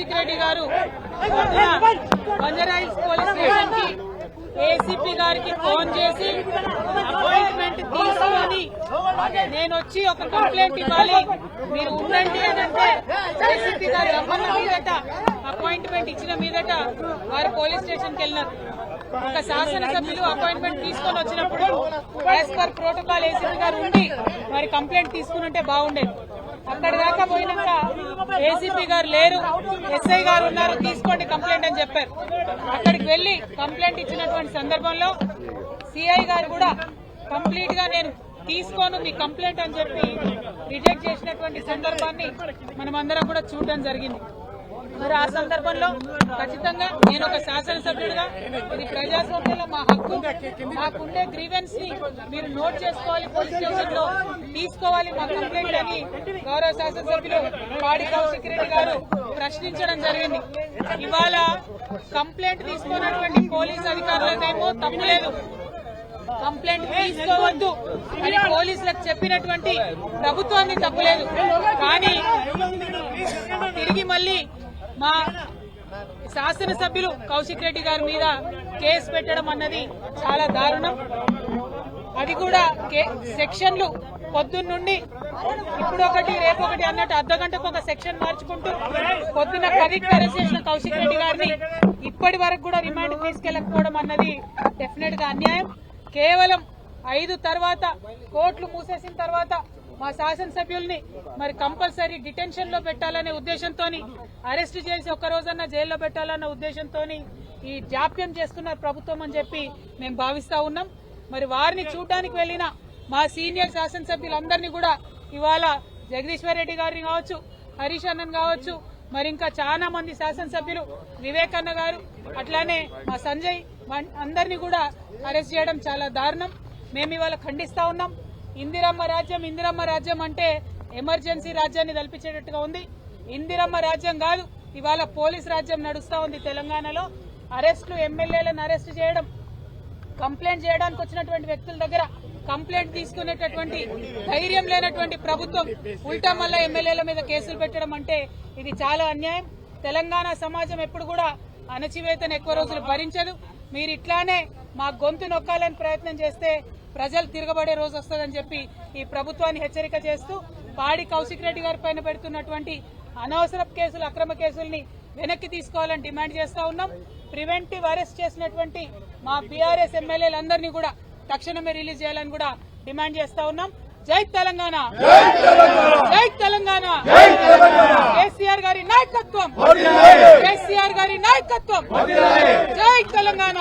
కౌశిక్ రెడ్డి గారు Banjara Hills police station కి ACP గారికి ఫోన్ చేసి అపాయింట్మెంట్ తీసుకొని నేను వచ్చి ఒక కంప్లైంట్ ఇవ్వాలి మీరు ఉండండి అని అంటే ఏసీపీ గారు రమ్మన్న మీదట అపాయింట్మెంట్ ఇచ్చిన మీదట వారు పోలీస్ స్టేషన్ కి వెళ్ళినారు. ఒక శాసనసభ్యులు అపాయింట్మెంట్ తీసుకొని వచ్చినప్పుడు యాజ్ పర్ ప్రోటోకాల్ ఏసీపీ గారు ఉండి వారి కంప్లైంట్ తీసుకుని ఉంటే బాగుండేది. అక్కడి దాకా పోయినాక ఏసీపీ గారు లేరు, ఎస్ఐ గారు ఉన్నారు, తీసుకోండి కంప్లైంట్ అని చెప్పారు. అక్కడికి వెళ్లి కంప్లైంట్ ఇచ్చినటువంటి సందర్భంలో సిఐ గారు కూడా కంప్లీట్ గా నేను తీసుకోను మీ కంప్లైంట్ అని చెప్పి రిజెక్ట్ చేసినటువంటి సందర్భాన్ని మనమందరం కూడా చూడడం జరిగింది. మరి ఆ సందర్భంలో ఖచ్చితంగా నేను ఒక శాసనసభ్యుడిగా ఇది ప్రజాస్వామ్యంలో మా హక్కు, మాకుండే గ్రీవెన్స్ ని మీరు నోట్ చేసుకోవాలి, పోలీస్ స్టేషన్ లో తీసుకోవాలి మా కంప్లైంట్ అని గౌరవ శాసనసభ్యులు పాడి కౌశిక్ రెడ్డి గారు ప్రశ్నించడం జరిగింది. ఇవాళ కంప్లైంట్ తీసుకున్నటువంటి పోలీస్ అధికారులకేమో తప్పులేదు, కంప్లైంట్ తీసుకోవద్దు అని పోలీసులకు చెప్పినటువంటి ప్రభుత్వాన్ని తప్పులేదు. కానీ తిరిగి మళ్ళీ మా శాసనసభ్యులు కౌశిక్ రెడ్డి గారి మీద కేసు పెట్టడం అన్నది చాలా దారుణం. అది కూడా సెక్షన్లు పొద్దున్నుండి ఇప్పుడు ఒకటి రేపు ఒకటి అన్నట్టు అర్ధగంటకు ఒక సెక్షన్ మార్చుకుంటూ పొద్దున్న 10కి అరెస్ట్ చేసిన కౌశిక్ రెడ్డి గారిని ఇప్పటి వరకు కూడా రిమాండ్ తీసుకెళ్లకపోవడం అన్నది డెఫినెట్ గా అన్యాయం. కేవలం 5 తర్వాత కోర్టులు మూసేసిన తర్వాత మా శాసనసభ్యుల్ని మరి కంపల్సరీ డిటెన్షన్ లో పెట్టాలనే ఉద్దేశంతో అరెస్ట్ చేసి ఒక్క రోజన్నా జైల్లో పెట్టాలన్న ఉద్దేశంతో ఈ జాప్యం చేస్తున్నారు ప్రభుత్వం అని చెప్పి మేము భావిస్తా ఉన్నాం. మరి వారిని చూడడానికి వెళ్లిన మా సీనియర్ శాసనసభ్యులందరినీ కూడా ఇవాళ జగదీశ్వర్ రెడ్డి గారిని కావచ్చు, హరీష్ అన్నన్ కావచ్చు, మరి ఇంకా చాలా మంది శాసనసభ్యులు వివేకన్న గారు అట్లానే మా సంజయ్ అందరినీ కూడా అరెస్ట్ చేయడం చాలా దారుణం. మేము ఇవాళ ఖండిస్తా ఉన్నాం. ఇందిరమ్మ రాజ్యం అంటే ఎమర్జెన్సీ రాజ్యాన్ని కల్పించేటట్టుగా ఉంది. ఇందిరమ్మ రాజ్యం కాదు, ఇవాళ పోలీస్ రాజ్యం నడుస్తా ఉంది తెలంగాణలో. అరెస్టులు, ఎమ్మెల్యేలను అరెస్ట్ చేయడం, కంప్లైంట్ చేయడానికి వచ్చినటువంటి వ్యక్తుల దగ్గర కంప్లైంట్ తీసుకునేటటువంటి ధైర్యం లేనటువంటి ప్రభుత్వం ఉల్టా మళ్ళా ఎమ్మెల్యేల మీద కేసులు పెట్టడం అంటే ఇది చాలా అన్యాయం. తెలంగాణ సమాజం ఎప్పుడు కూడా అణచివేతను ఎక్కువ రోజులు భరించదు. మీరు ఇట్లానే మా గొంతు నొక్కాలని ప్రయత్నం చేస్తే ప్రజలు తిరగబడే రోజు వస్తుందని చెప్పి ఈ ప్రభుత్వాన్ని హెచ్చరిక చేస్తూ పాడి కౌశిక్ రెడ్డి గారి పైన పెడుతున్నటువంటి అనవసరపు కేసులు, అక్రమ కేసుల్ని వెనక్కి తీసుకోవాలని డిమాండ్ చేస్తా ఉన్నాం. ప్రివెంటివ్ అరెస్ట్ చేసినటువంటి మా బీఆర్ఎస్ ఎమ్మెల్యేలందరినీ కూడా తక్షణమే రిలీజ్ చేయాలని కూడా డిమాండ్ చేస్తా ఉన్నాం. జై తెలంగాణ, జై తెలంగాణ, కేసీఆర్ గారి నాయకత్వం, కేసీఆర్ గారి నాయకత్వం, జై తెలంగాణ.